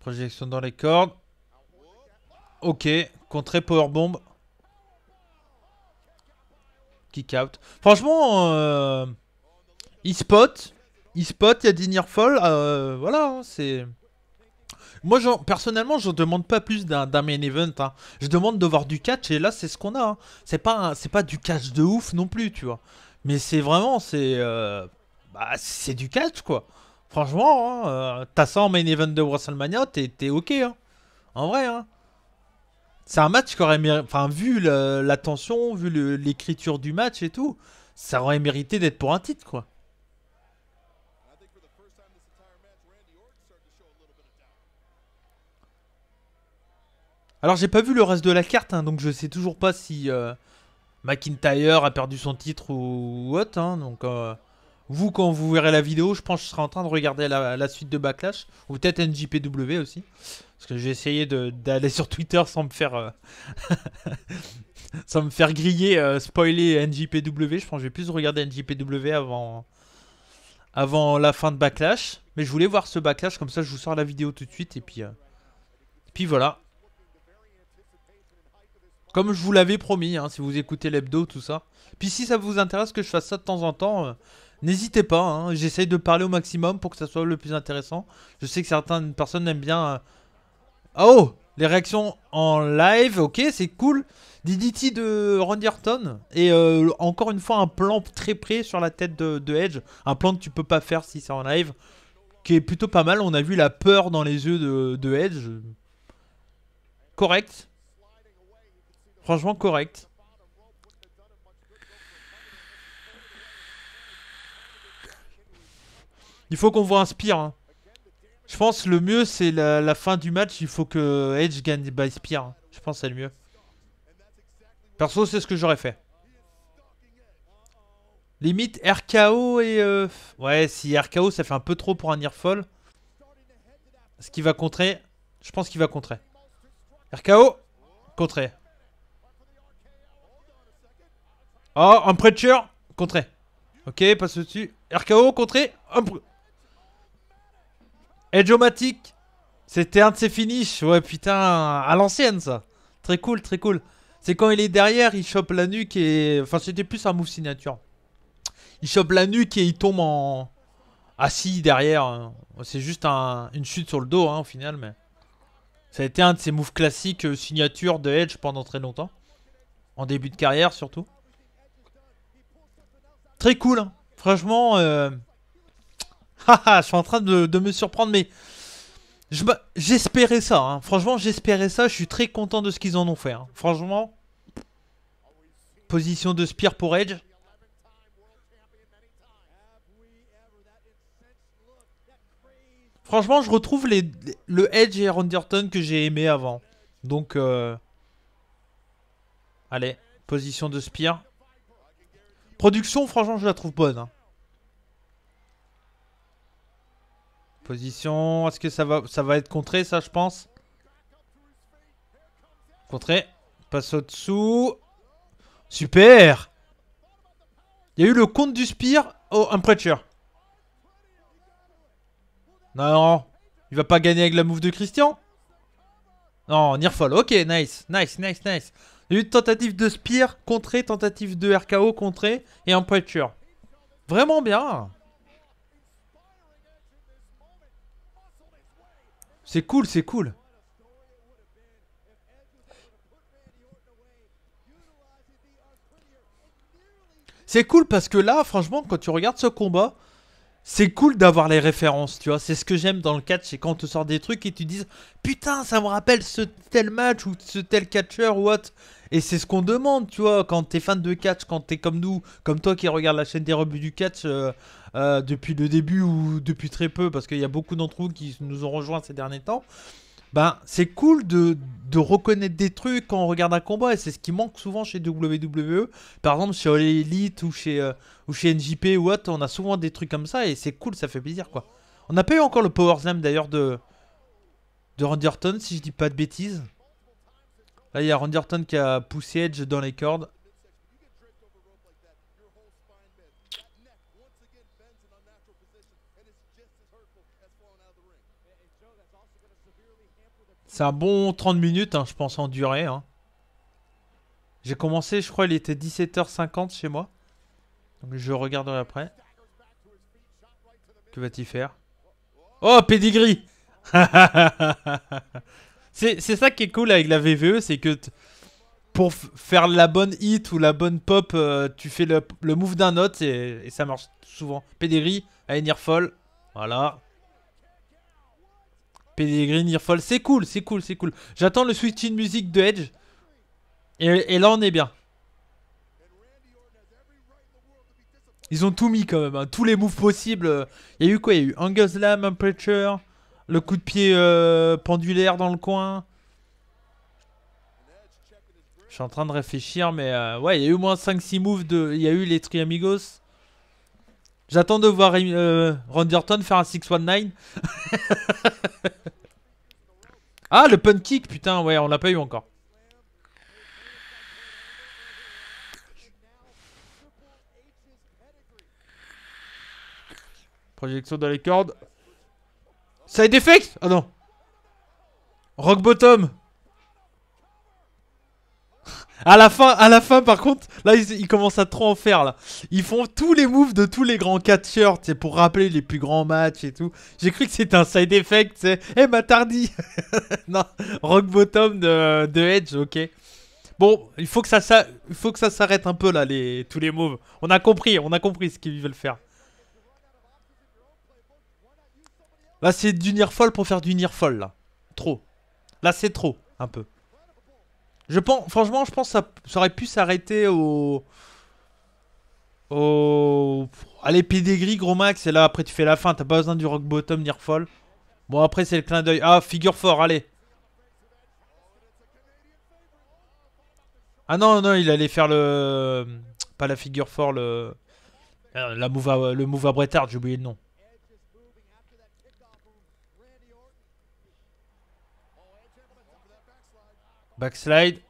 Projection dans les cordes. Ok. Contré powerbomb. Kick out. Franchement, il spot. Il spot, il y a des near fall. Voilà, hein, c'est... Moi, personnellement, je demande pas plus d'un main event. Hein. Je demande de voir du catch et là, c'est ce qu'on a. Hein. C'est pas du catch de ouf non plus, tu vois. Mais c'est vraiment, c'est du catch, quoi. Franchement, hein, t'as ça en main event de WrestleMania, t'es ok. Hein. En vrai, hein. C'est un match qui aurait mérité... Enfin, vu la tension, vu l'écriture du match et tout, ça aurait mérité d'être pour un titre, quoi. Alors j'ai pas vu le reste de la carte, hein, donc je sais toujours pas si McIntyre a perdu son titre ou autre. Hein, donc vous, quand vous verrez la vidéo, je pense que je serai en train de regarder la suite de Backlash. Ou peut-être NJPW aussi. Parce que j'ai essayé d'aller sur Twitter sans me faire sans me faire griller, spoiler NJPW. Je pense que je vais plus regarder NJPW avant la fin de Backlash. Mais je voulais voir ce Backlash, comme ça je vous sors la vidéo tout de suite. Et puis voilà. Comme je vous l'avais promis, hein, si vous écoutez l'hebdo, tout ça. Puis si ça vous intéresse que je fasse ça de temps en temps, n'hésitez pas. Hein, j'essaye de parler au maximum pour que ça soit le plus intéressant. Je sais que certaines personnes aiment bien... Oh, Les réactions en live, ok, c'est cool. DDT de Randy Orton. Et encore une fois, un plan très près sur la tête de Edge. Un plan que tu peux pas faire si c'est en live. Qui est plutôt pas mal. On a vu la peur dans les yeux de Edge. Correct. Franchement, correct. Il faut qu'on voit un spear. Hein. Je pense que le mieux, c'est la fin du match. Il faut que Edge gagne by spear. Hein. Je pense que c'est le mieux. Perso, c'est ce que j'aurais fait. Limite RKO et... Ouais, si RKO, ça fait un peu trop pour un Nearfall. Est-ce qu'il va contrer? Je pense qu'il va contrer. RKO. Contrer. Oh, un Preacher. Contrer. Ok, passe dessus. RKO, contrer. Edge-O-Matic. C'était un de ses finishes. Ouais, putain, à l'ancienne, ça. Très cool, très cool. C'est quand il est derrière, il chope la nuque et... Enfin, c'était plus un move signature. Il chope la nuque et il tombe en... assis derrière. C'est juste une chute sur le dos, hein, au final, mais... Ça a été un de ses moves classiques signature de Edge pendant très longtemps. En début de carrière, surtout. Très cool, hein. Franchement... Haha, je suis en train de me surprendre, mais... J'espérais ça, hein. Franchement, j'espérais ça. Je suis très content de ce qu'ils en ont fait, hein. Franchement... Position de spear pour Edge. Franchement, je retrouve le Edge et Randy Orton que j'ai aimé avant. Donc, allez, position de spear. Production, franchement, je la trouve bonne. Hein. Position, est-ce que ça va être contré, ça, je pense. Contré. Passe au-dessous. Super. Il y a eu le compte du spear. Oh, un Preacher. Non, il va pas gagner avec la move de Christian. Non, Nearfall. Ok, nice. Nice. Il y a eu une tentative de spear, contré, tentative de RKO, contré, et un Preacher. Vraiment bien. C'est cool, c'est cool. C'est cool parce que là, franchement, quand tu regardes ce combat... C'est cool d'avoir les références, tu vois. C'est ce que j'aime dans le catch, c'est quand on te sort des trucs et tu dis putain, ça me rappelle ce tel match ou ce tel catcheur ou what. Et c'est ce qu'on demande, tu vois, quand t'es fan de catch, quand t'es comme nous, comme toi qui regarde la chaîne des rebuts du catch depuis le début ou depuis très peu, parce qu'il y a beaucoup d'entre vous qui nous ont rejoints ces derniers temps. Ben, c'est cool de reconnaître des trucs quand on regarde un combat et c'est ce qui manque souvent chez WWE. Par exemple, chez All Elite ou chez NJP ou autre, on a souvent des trucs comme ça et c'est cool, ça fait plaisir quoi. On n'a pas eu encore le Power Slam d'ailleurs de Randy Orton, si je dis pas de bêtises. Là, il y a Randy Orton qui a poussé Edge dans les cordes. C'est un bon 30 minutes, hein, je pense, en durée. Hein. J'ai commencé, je crois, il était 17h50 chez moi. Donc je regarderai après. Que va-t-il faire? Oh, pedigree. C'est ça qui est cool avec la VVE, c'est que pour faire la bonne hit ou la bonne pop, tu fais le move d'un autre et ça marche souvent. Pedigree, allez, Nearfall. Voilà. Pedigree, Nearfall, c'est cool. J'attends le switch-in musique de Edge. Et là, on est bien. Ils ont tout mis quand même, hein. Tous les moves possibles. Il y a eu quoi? Il y a eu Angle Slam, un Preacher, le coup de pied pendulaire dans le coin. Je suis en train de réfléchir, mais ouais, il y a eu au moins 5-6 moves. Il y a eu les Triamigos. J'attends de voir Randy Orton faire un 619. Ah, le pun kick, putain, ouais, on l'a pas eu encore. Projection dans les cordes. Side effect. Ah non. Rock bottom. À la fin, par contre, là, ils commencent à trop en faire, là. Ils font tous les moves de tous les grands catcheurs, c'est pour rappeler les plus grands matchs et tout. J'ai cru que c'était un side effect, c'est... Eh, Matardi. Non, Rock Bottom de Edge, ok. Bon, il faut que ça s'arrête un peu, là, tous les moves. On a compris ce qu'ils veulent faire. Là, c'est du near fall pour faire du near fall, là. Trop. Là, c'est trop, un peu. Franchement, je pense que ça aurait pu s'arrêter allez, pedigree, gros max, et là, après, tu fais la fin. T'as pas besoin du rock bottom, near fall. Bon, après, c'est le clin d'œil. Ah, figure fort, allez. Ah non, non, il allait faire le... Pas la figure fort, le move à Bret Hart, j'ai oublié le nom. Backslide.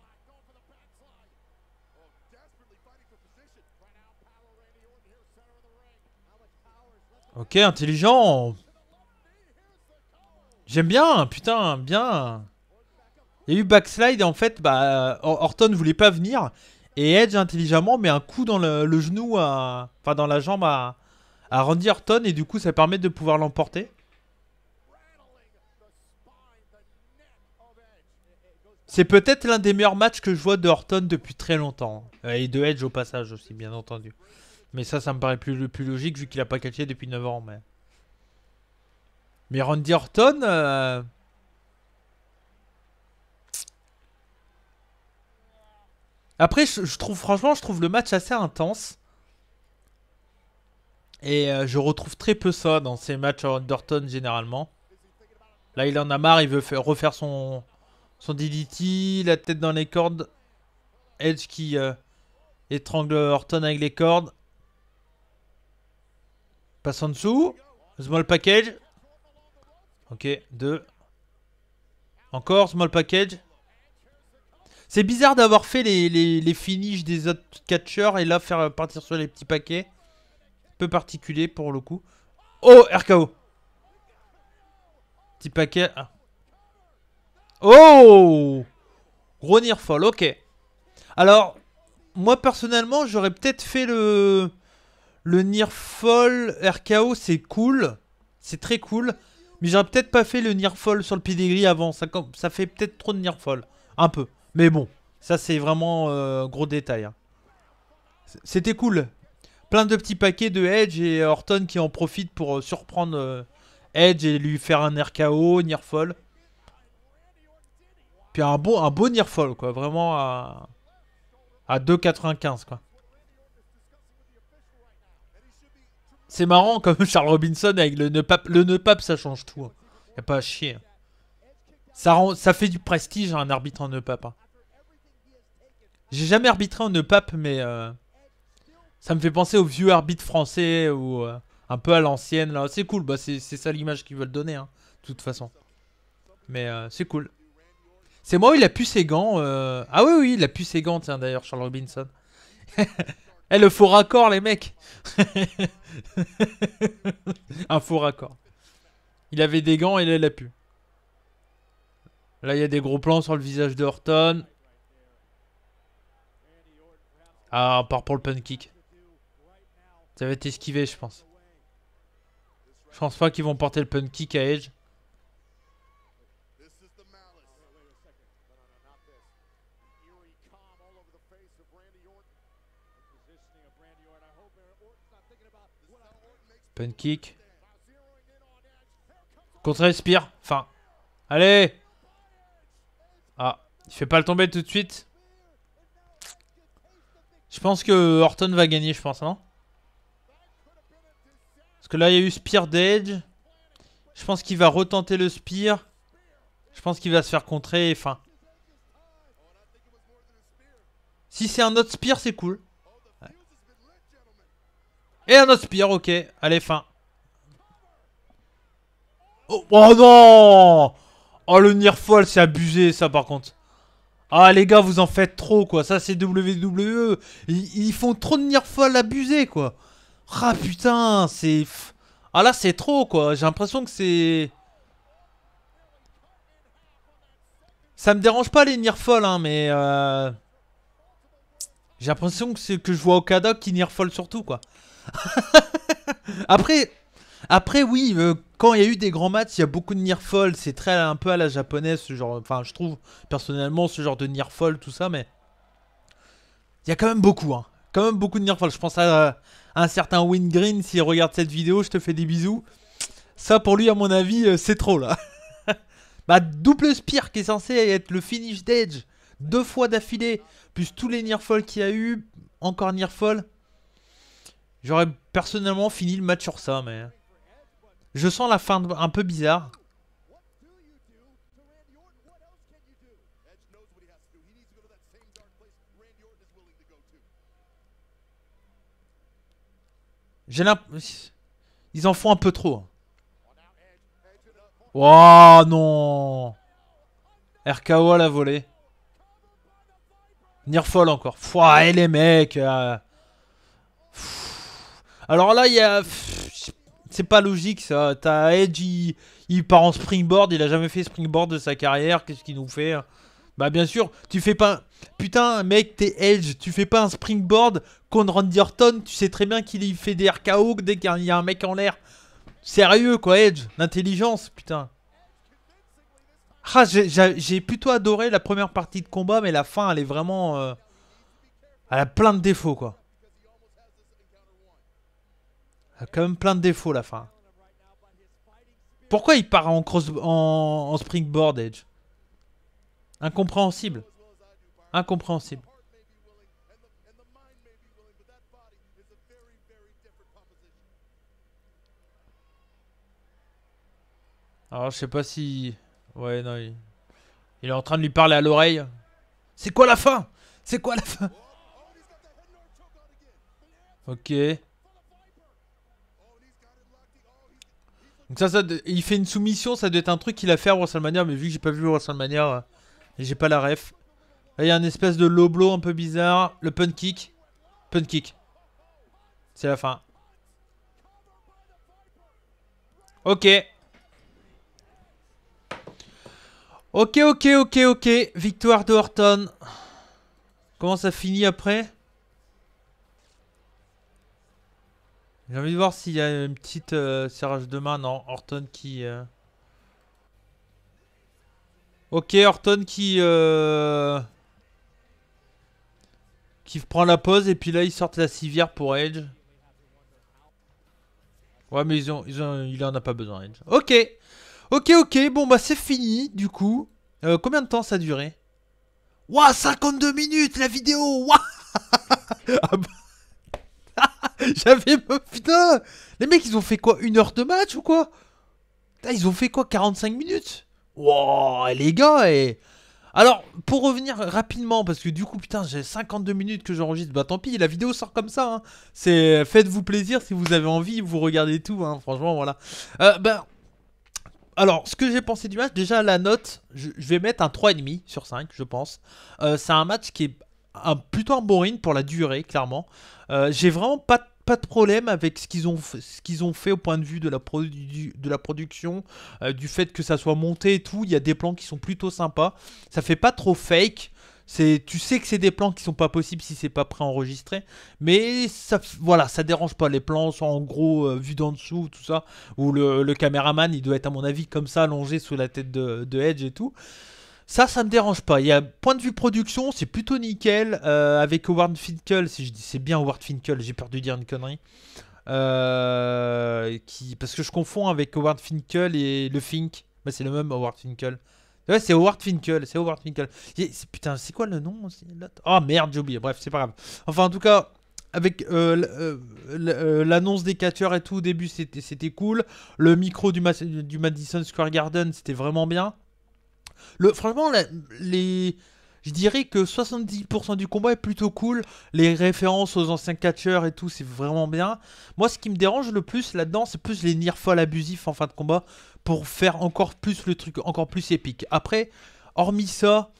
Ok, intelligent. J'aime bien, putain, bien. Il y a eu backslide et en fait, bah, Orton voulait pas venir. Et Edge, intelligemment, met un coup dans le genou, enfin dans la jambe à Randy Orton. Et du coup, ça permet de pouvoir l'emporter. C'est peut-être l'un des meilleurs matchs que je vois de Orton depuis très longtemps. Et de Edge au passage aussi, bien entendu. Mais ça me paraît plus logique vu qu'il a pas catché depuis 9 ans. Mais Randy Orton... Après, franchement, je trouve le match assez intense. Et je retrouve très peu ça dans ces matchs d'Orton généralement. Là, il en a marre, il veut refaire son DDT, la tête dans les cordes. Edge qui étrangle Orton avec les cordes. Passe en dessous. Small package. Ok, 2. Encore, small package. C'est bizarre d'avoir fait les finishes des autres catcheurs et là faire partir sur les petits paquets. Peu particulier pour le coup. Oh, RKO. Petit paquet. Oh, gros near fall, ok. Alors, moi personnellement, j'aurais peut-être fait le near fall RKO, c'est cool. C'est très cool. Mais j'aurais peut-être pas fait le near fall sur le pedigree avant. Ça fait peut-être trop de near fall. Un peu. Mais bon, ça c'est vraiment gros détail. Hein. C'était cool. Plein de petits paquets de Edge et Orton qui en profitent pour surprendre Edge et lui faire un RKO, near fall. Puis un beau near fall, quoi. Vraiment à 2,95, quoi. C'est marrant, comme Charles Robinson avec le nœud pape, ça change tout. Hein. Y a pas à chier. Ça fait du prestige, un arbitre en nœud pape. Hein. J'ai jamais arbitré en nœud pape, mais ça me fait penser aux vieux arbitres français ou un peu à l'ancienne. Là, c'est cool. Bah, c'est ça l'image qu'ils veulent donner, hein, de toute façon. Mais c'est cool. C'est moi où il a pu ses gants. Ah oui, oui, il a pu ses gants, tiens, d'ailleurs, Charles Robinson. Eh, le faux raccord, les mecs. Un faux raccord. Il avait des gants et là, il a pu. Là, il y a des gros plans sur le visage de Orton. Ah, on part pour le pun kick. Ça va être esquivé, je pense. Je pense pas qu'ils vont porter le pun kick à Edge. Pun kick. Contre-respire. Enfin. Allez. Ah. Il fait pas le tomber tout de suite. Je pense que Orton va gagner, je pense, non? Parce que là, il y a eu Spear d'Edge. Je pense qu'il va retenter le Spear. Je pense qu'il va se faire contrer. Enfin. Si c'est un autre Spear, c'est cool. Ouais. Et un autre Spear, ok. Allez, fin. Oh, oh non! Oh, le near fall, c'est abusé, ça, par contre. Ah, les gars, vous en faites trop, quoi. Ça, c'est WWE. Ils font trop de near fall abusés, quoi. Ah, putain, c'est... Ah, là, c'est trop, quoi. J'ai l'impression que c'est... Ça me dérange pas, les near fall, hein, mais... J'ai l'impression que c'est que je vois Okada qui Nearfall surtout, quoi. Après, après oui, quand il y a eu des grands matchs, il y a beaucoup de Nearfall. C'est très un peu à la japonaise, ce genre. Enfin, je trouve personnellement ce genre de Nearfall, tout ça, mais il y a quand même beaucoup, hein. Quand même beaucoup de Nearfall. Je pense à un certain Wingreen. S'il regarde cette vidéo, je te fais des bisous. Ça, pour lui, à mon avis, c'est trop là. Bah, double Spear qui est censé être le finish d'Edge 2 fois d'affilée, plus tous les Nearfall qu'il y a eu, encore Nearfall. J'aurais personnellement fini le match sur ça, mais je sens la fin un peu bizarre. J'ai l'impression... Ils en font un peu trop. Oh non. RKO à la volée. Nearfall encore. Fouah, et les mecs. Alors là, il y a... C'est pas logique ça. T'as Edge, il part en springboard. Il a jamais fait springboard de sa carrière. Qu'est-ce qu'il nous fait? Bah bien sûr, tu fais pas... Putain, mec, t'es Edge. Tu fais pas un springboard contre Randy Orton. Tu sais très bien qu'il fait des RKO dès qu'il y a un mec en l'air. Sérieux quoi, Edge. L'intelligence, putain. Ah, j'ai plutôt adoré la première partie de combat, mais la fin, elle est vraiment... elle a plein de défauts, quoi. Elle a quand même plein de défauts, la fin. Pourquoi il part en springboard, Edge? Incompréhensible. Incompréhensible. Alors, je sais pas si... Ouais, non, il est en train de lui parler à l'oreille. C'est quoi la fin? C'est quoi la fin? Ok. Donc ça, il fait une soumission, ça doit être un truc qu'il a fait à WrestleMania, mais vu que j'ai pas vu WrestleMania, j'ai pas la ref. Là, il y a un espèce de low blow un peu bizarre. Le punt kick. Punt kick. C'est la fin. Ok. Ok. Victoire de Orton. Comment ça finit après? J'ai envie de voir s'il y a une petite serrage de main. Non, Orton qui... Ok, Orton qui prend la pause et puis là, ils sortent la civière pour Edge. Ouais, mais il en a pas besoin, Edge. Ok. Bon, bah, c'est fini, du coup. Combien de temps ça a duré? Ouah, 52 minutes, la vidéo. Ouah. Ah bah... J'avais... Putain. Les mecs, ils ont fait quoi? 1 heure de match ou quoi? Putain, ils ont fait quoi? 45 minutes? Wow, les gars, et... Alors, pour revenir rapidement, parce que du coup, putain, j'ai 52 minutes que j'enregistre. Bah tant pis, la vidéo sort comme ça, hein. C'est... Faites-vous plaisir si vous avez envie, vous regardez tout, hein. Franchement, voilà. Ben... Alors, ce que j'ai pensé du match, déjà la note, je vais mettre un 3,5 sur 5, je pense. C'est un match qui est plutôt un boring pour la durée, clairement. J'ai vraiment pas de problème avec ce qu'ils ont fait au point de vue de la production, du fait que ça soit monté et tout. Il y a des plans qui sont plutôt sympas. Ça fait pas trop fake. Tu sais que c'est des plans qui sont pas possibles si c'est pas préenregistré, mais ça, voilà, ça dérange pas. Les plans sont en gros vus d'en dessous, tout ça, où le caméraman il doit être à mon avis comme ça allongé sous la tête de Edge et tout. Ça me dérange pas. Il y a point de vue production, c'est plutôt nickel. Avec Howard Finkel, si je dis c'est bien Howard Finkel, j'ai peur de dire une connerie. Parce que je confonds avec Howard Finkel et le Fink. Bah, c'est le même Howard Finkel. Ouais, c'est Howard Finkel, c'est Howard Finkel. Putain, c'est quoi le nom aussi? Oh merde, j'ai oublié. Bref, c'est pas grave. Enfin, en tout cas, avec l'annonce des catcheurs et tout au début, c'était cool. Le micro du Madison Square Garden, c'était vraiment bien. Franchement, je dirais que 70% du combat est plutôt cool. Les références aux anciens catcheurs et tout, c'est vraiment bien. Moi, ce qui me dérange le plus là-dedans, c'est plus les nearfall abusifs en fin de combat pour faire encore plus le truc, encore plus épique. Après, hormis ça,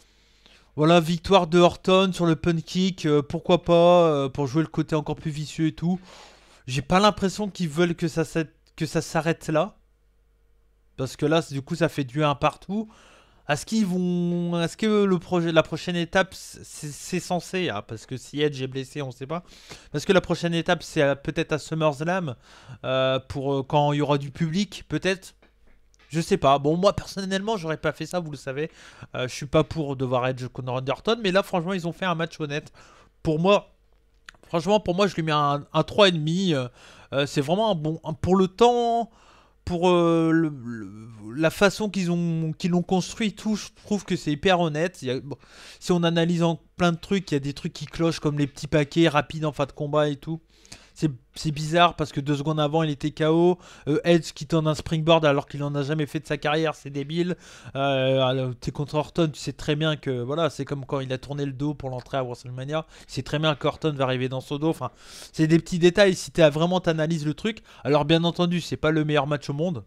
voilà, victoire de Orton sur le punt kick, pourquoi pas, pour jouer le côté encore plus vicieux et tout. J'ai pas l'impression qu'ils veulent que ça s'arrête là. Parce que là, du coup, ça fait du 1 partout. Est-ce que la prochaine étape, c'est censé, hein, parce que si Edge est blessé, on sait pas. Parce que la prochaine étape, c'est peut-être à SummerSlam, pour quand il y aura du public, peut-être. Je sais pas. Bon, moi personnellement, j'aurais pas fait ça, vous le savez. Je suis pas pour devoir Edge contre Randy Orton, mais là, franchement, ils ont fait un match honnête. Pour moi, franchement, pour moi, je lui mets un 3,5. C'est vraiment un bon. Pour le temps, pour la façon qu'ils l'ont construit, tout, je trouve que c'est hyper honnête. Bon, si on analyse en plein de trucs, il y a des trucs qui clochent comme les petits paquets rapides en fin de combat et tout. C'est bizarre parce que 2 secondes avant il était KO. Edge qui donne un springboard alors qu'il en a jamais fait de sa carrière, c'est débile. T'es contre Orton, tu sais très bien que voilà, c'est comme quand il a tourné le dos pour l'entrée à WrestleMania. C'est très bien qu'Orton va arriver dans son dos. Enfin, c'est des petits détails si vraiment t'analyses le truc. Alors bien entendu, c'est pas le meilleur match au monde.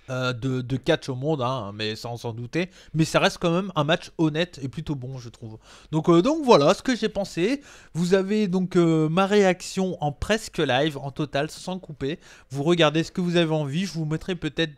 De catch au monde, hein, mais sans s'en douter. Mais ça reste quand même un match honnête et plutôt bon, je trouve. Donc voilà ce que j'ai pensé. Vous avez donc ma réaction en presque live, en total, sans couper. Vous regardez ce que vous avez envie. Je vous mettrai peut-être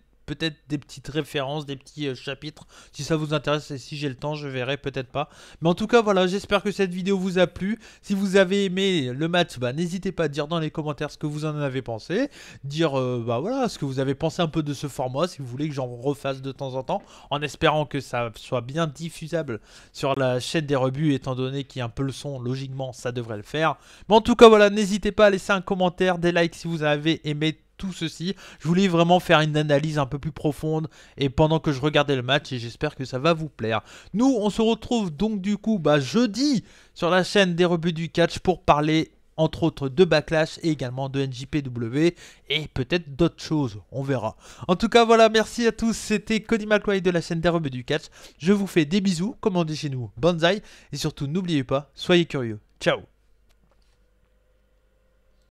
des petites références, des petits chapitres, si ça vous intéresse, et si j'ai le temps, je verrai, peut-être pas. Mais en tout cas, voilà, j'espère que cette vidéo vous a plu. Si vous avez aimé le match, bah, n'hésitez pas à dire dans les commentaires ce que vous en avez pensé. Dire, bah voilà, ce que vous avez pensé un peu de ce format, si vous voulez que j'en refasse de temps en temps, en espérant que ça soit bien diffusable sur la chaîne des rebuts, étant donné qu'il y a un peu le son, logiquement, ça devrait le faire. Mais en tout cas, voilà, n'hésitez pas à laisser un commentaire, des likes si vous avez aimé tout ceci. Je voulais vraiment faire une analyse un peu plus profonde et pendant que je regardais le match, et j'espère que ça va vous plaire. Nous, on se retrouve donc du coup jeudi sur la chaîne des rebuts du catch pour parler entre autres de Backlash et également de NJPW et peut-être d'autres choses, on verra. En tout cas voilà, merci à tous, c'était Cody McRae de la chaîne des rebuts du catch. Je vous fais des bisous, comme on dit chez nous, bonsaï, et surtout n'oubliez pas, soyez curieux. Ciao.